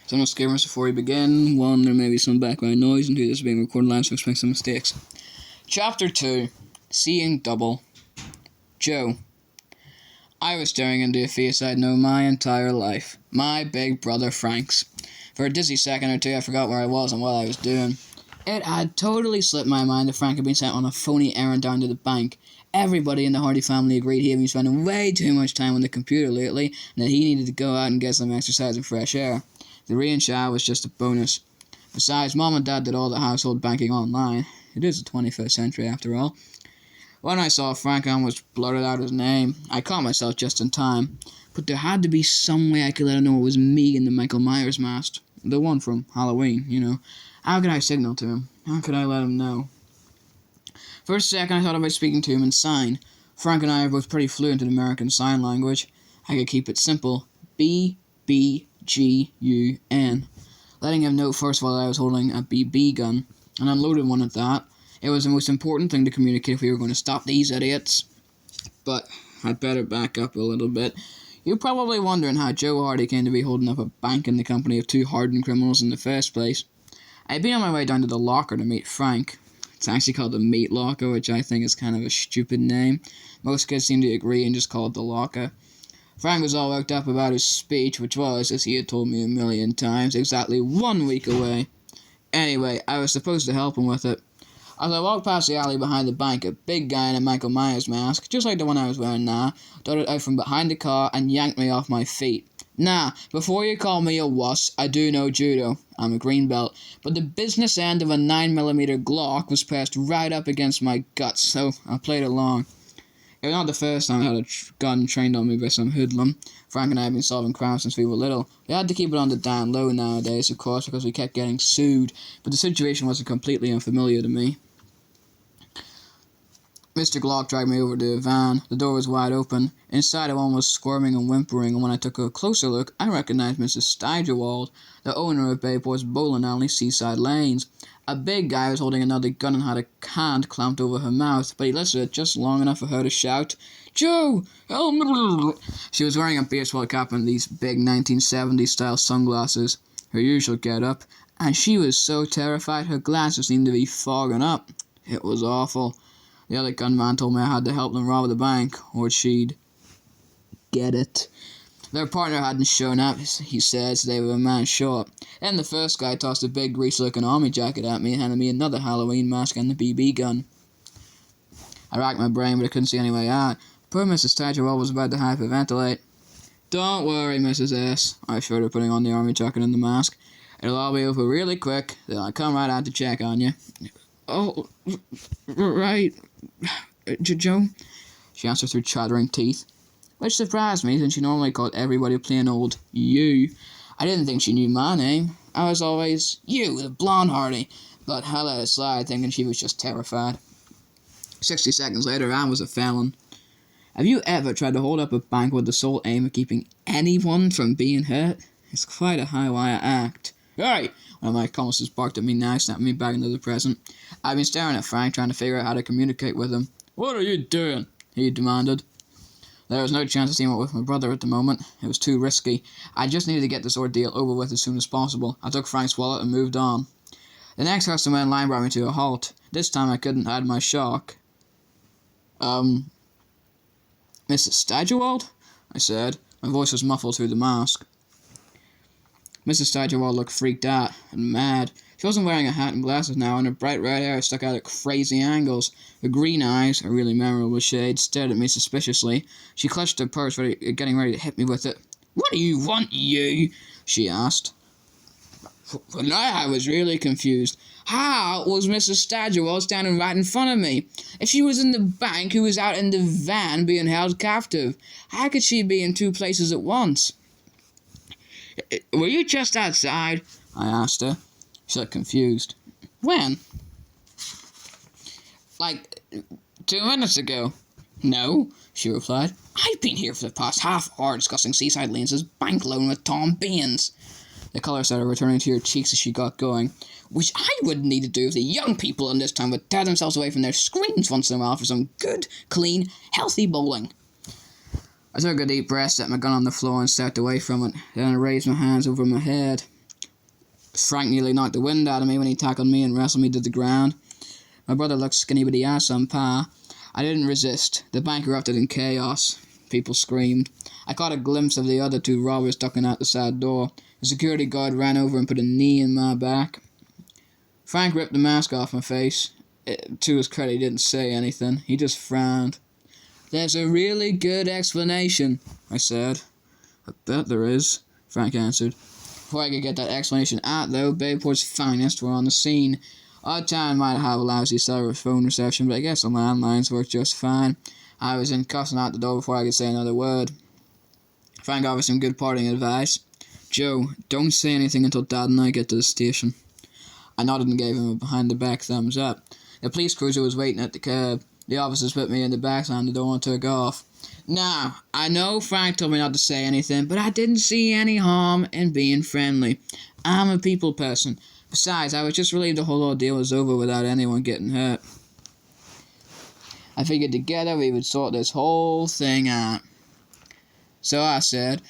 Some disclaimers before we begin. One, there may be some background noise, and two, this is being recorded live, so expect some mistakes. Chapter 2. Seeing Double. Joe. I was staring into a face I'd known my entire life. My big brother Frank's. For a dizzy second or two, I forgot where I was and what I was doing. It had totally slipped my mind that Frank had been sent on a phony errand down to the bank. Everybody in the Hardy family agreed he had been spending way too much time on the computer lately, and that he needed to go out and get some exercise and fresh air. The rain shower was just a bonus. Besides, Mom and Dad did all the household banking online. It is the 21st century, after all. When I saw Frank, I almost blurted out his name. I caught myself just in time. But there had to be some way I could let him know it was me in the Michael Myers mask. The one from Halloween, you know. How could I signal to him? How could I let him know? For a second, I thought about speaking to him in sign. Frank and I are both pretty fluent in American Sign Language. I could keep it simple. BBGUN. Letting him know first of all that I was holding a BB gun, an unloaded one at that. It was the most important thing to communicate if we were going to stop these idiots. But I'd better back up a little bit. You're probably wondering how Joe Hardy came to be holding up a bank in the company of two hardened criminals in the first place. I'd been on my way down to the locker to meet Frank. It's actually called the Meat Locker, which I think is kind of a stupid name. Most kids seem to agree and just call it the locker. Frank was all worked up about his speech, which was, as he had told me a million times, exactly 1 week away. Anyway, I was supposed to help him with it. As I walked past the alley behind the bank, a big guy in a Michael Myers mask, just like the one I was wearing now, darted out from behind the car and yanked me off my feet. Now, before you call me a wuss, I do know judo. I'm a green belt. But the business end of a 9mm Glock was pressed right up against my guts, so I played along. It was not the first time I had a gun trained on me by some hoodlum. Frank and I have been solving crimes since we were little. We had to keep it on the down low nowadays, of course, because we kept getting sued, but the situation wasn't completely unfamiliar to me. Mr. Glock dragged me over to a van. The door was wide open. Inside, everyone was squirming and whimpering, and when I took a closer look, I recognized Mrs. Steigerwald, the owner of Bayport's bowling alley, Seaside Lanes. A big guy was holding another gun and had a hand clamped over her mouth, but he lifted it just long enough for her to shout, "Joe! Help me!" She was wearing a baseball cap and these big 1970s-style sunglasses, her usual get-up, and she was so terrified her glasses seemed to be fogging up. It was awful. The other gunman told me I had to help them rob the bank, or she'd get it. Their partner hadn't shown up, he said, so they were a man short. Then the first guy tossed a big greasy-looking army jacket at me and handed me another Halloween mask and the BB gun. I racked my brain, but I couldn't see any way out. Poor Mrs. Steigerwald was about to hyperventilate. "Don't worry, Mrs. S," I assured her, putting on the army jacket and the mask. "It'll all be over really quick, then I'll come right out to check on you." "Oh, right, Joe," she answered through chattering teeth, which surprised me since she normally called everybody plain old you. I didn't think she knew my name. I was always you, the blonde Hardy, but I let it slide, thinking she was just terrified. 60 seconds later, I was a felon. Have you ever tried to hold up a bank with the sole aim of keeping anyone from being hurt? It's quite a high-wire act. "Hey!" One of my accomplices barked at me now, snapping me back into the present. I'd been staring at Frank, trying to figure out how to communicate with him. "What are you doing?" he demanded. There was no chance of teaming up with my brother at the moment. It was too risky. I just needed to get this ordeal over with as soon as possible. I took Frank's wallet and moved on. The next customer in line brought me to a halt. This time I couldn't hide my shock. "Mrs. Steigerwald?" I said. My voice was muffled through the mask. Mrs. Steigerwald looked freaked out and mad. She wasn't wearing a hat and glasses now, and her bright red hair stuck out at crazy angles. Her green eyes, a really memorable shade, stared at me suspiciously. She clutched her purse, getting ready to hit me with it. "What do you want, you?" she asked. For now, I was really confused. How was Mrs. Steigerwald standing right in front of me? If she was in the bank, who was out in the van being held captive? How could she be in two places at once? "Were you just outside?" I asked her. She looked confused. "When?" "Like 2 minutes ago." "No," she replied. "I've been here for the past half hour discussing Seaside Lanes' bank loan with Tom Baines." The colour started returning to her cheeks as she got going. "Which I wouldn't need to do if the young people in this town would tear themselves away from their screens once in a while for some good, clean, healthy bowling." I took a deep breath, set my gun on the floor and stepped away from it. Then I raised my hands over my head. Frank nearly knocked the wind out of me when he tackled me and wrestled me to the ground. My brother looked skinny, but he had some power. I didn't resist. The bank erupted in chaos. People screamed. I caught a glimpse of the other two robbers ducking out the side door. The security guard ran over and put a knee in my back. Frank ripped the mask off my face. To his credit, he didn't say anything. He just frowned. "There's a really good explanation," I said. "I bet there is," Frank answered. Before I could get that explanation out, though, Bayport's finest were on the scene. Our town might have a lousy cellular phone reception, but I guess the landlines worked just fine. I was in cuffs and out the door before I could say another word. Frank offered some good parting advice. "Joe, don't say anything until Dad and I get to the station." I nodded and gave him a behind-the-back thumbs up. The police cruiser was waiting at the curb. The officers put me in the back, slammed the door, and took off. Now, I know Frank told me not to say anything, but I didn't see any harm in being friendly. I'm a people person. Besides, I was just relieved the whole ordeal was over without anyone getting hurt. I figured together we would sort this whole thing out. So I said,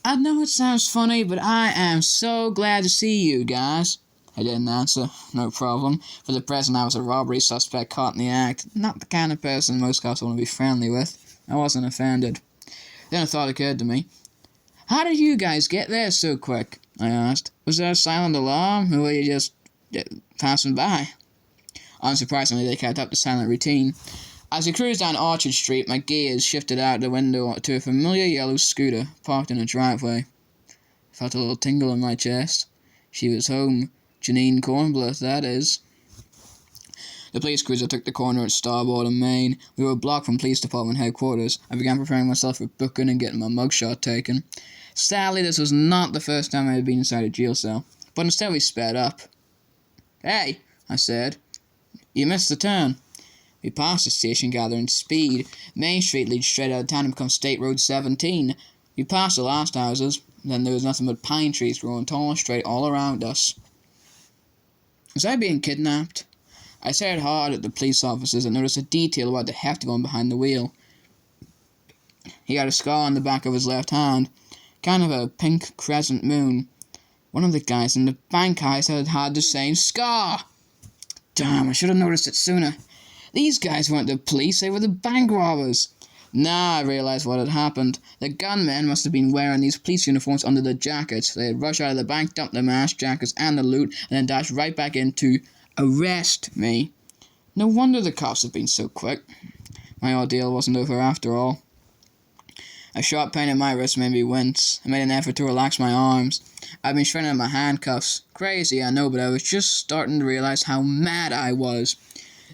"I know it sounds funny, but I am so glad to see you guys." I didn't answer. No problem. For the present, I was a robbery suspect caught in the act. Not the kind of person most cops want to be friendly with. I wasn't offended. Then a thought occurred to me. "How did you guys get there so quick?" I asked. "Was there a silent alarm, or were you just passing by?" Unsurprisingly, they kept up the silent routine. As we cruised down Orchard Street, my gaze shifted out the window to a familiar yellow scooter parked in a driveway. I felt a little tingle in my chest. She was home. Janine Cornbluth, that is. The police cruiser took the corner at Starboard and Main. We were blocked from police department headquarters. I began preparing myself for booking and getting my mugshot taken. Sadly, this was not the first time I had been inside a jail cell, but instead we sped up. "Hey," I said, "you missed the turn." We passed the station gathering speed. Main Street leads straight out of town and becomes State Road 17. We passed the last houses, then there was nothing but pine trees growing tall and straight all around us. Was I being kidnapped? I stared hard at the police officers and noticed a detail about the hefty one behind the wheel. He had a scar on the back of his left hand, kind of a pink crescent moon. One of the guys in the bank heist had the same scar. Damn, I should have noticed it sooner. These guys weren't the police, they were the bank robbers. Now I realized what had happened. The gunmen must have been wearing these police uniforms under their jackets. They had rushed out of the bank, dumped the mask, jackets, and the loot, and then dashed right back in to arrest me. No wonder the cops had been so quick. My ordeal wasn't over after all. A sharp pain in my wrist made me wince. I made an effort to relax my arms. I'd been straightening my handcuffs. Crazy, I know, but I was just starting to realize how mad I was.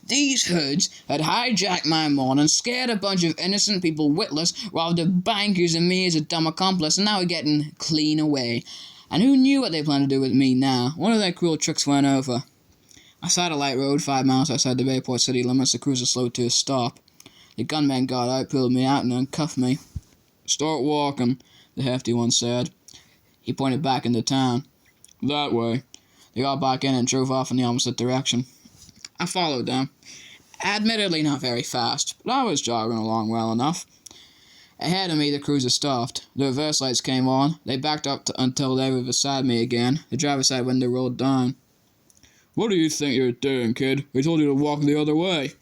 These hoods had hijacked my morning, scared a bunch of innocent people witless, robbed a bank using me as a dumb accomplice, and now we're getting clean away. And who knew what they planned to do with me now? One of their cruel tricks went over. I saw a light road 5 miles outside the Bayport city limits. The cruiser slowed to a stop. The gunman got out, pulled me out, and uncuffed me. "Start walking," the hefty one said. He pointed back into town. "That way." They got back in and drove off in the opposite direction. I followed them. Admittedly not very fast, but I was jogging along well enough. Ahead of me, the cruiser stopped. The reverse lights came on. They backed up until they were beside me again. The driver's side window rolled down. "What do you think you're doing, kid? We told you to walk the other way."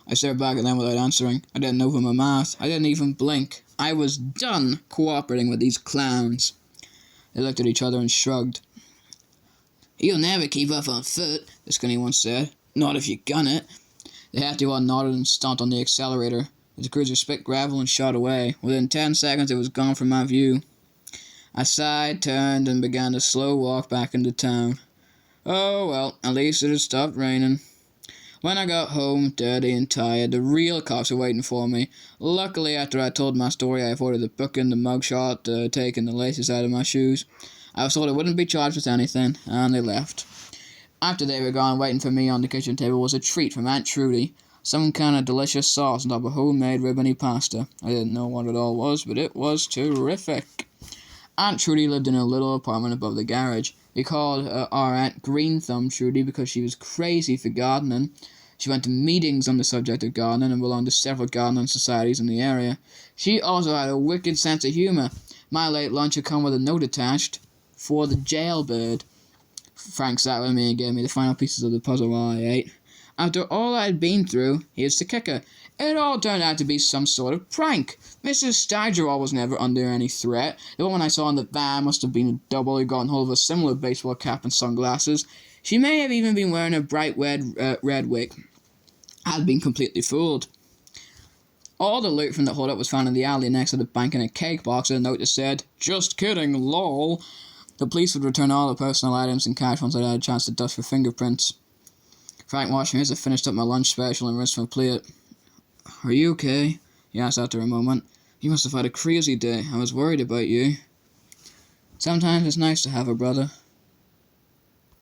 I stared back at them without answering. I didn't open my mouth. I didn't even blink. I was done cooperating with these clowns. They looked at each other and shrugged. "You'll never keep up on foot," the skinny one said. "Not if you gun it." The hefty one nodded and stomped on the accelerator. The cruiser spit gravel and shot away. Within 10 seconds, it was gone from my view. I sighed, turned, and began the slow walk back into town. Oh well, at least it had stopped raining. When I got home, dirty and tired, the real cops were waiting for me. Luckily, after I told my story, I avoided the booking, the mugshot, taking the laces out of my shoes. I was told I wouldn't be charged with anything, and they left. After they were gone, waiting for me on the kitchen table was a treat from Aunt Trudy. Some kind of delicious sauce on top of homemade ribbony pasta. I didn't know what it all was, but it was terrific. Aunt Trudy lived in a little apartment above the garage. We called our Aunt Green Thumb Trudy because she was crazy for gardening. She went to meetings on the subject of gardening and belonged to several gardening societies in the area. She also had a wicked sense of humor. My late lunch had come with a note attached. for the jailbird. Frank sat with me and gave me the final pieces of the puzzle while I ate. After all I had been through, here's the kicker. It all turned out to be some sort of prank. Mrs. Steigerwald was never under any threat. The woman I saw in the van must have been a double who gotten hold of a similar baseball cap and sunglasses. She may have even been wearing a bright red wig. I had been completely fooled. All the loot from the holdup was found in the alley next to the bank in a cake box with a note that said, "Just kidding, lol." The police would return all the personal items and cash once I had a chance to dust for fingerprints. Frank watched me as I finished up my lunch special and rinsed my plate. "Are you okay?" he asked after a moment. "You must have had a crazy day. I was worried about you." "Sometimes it's nice to have a brother."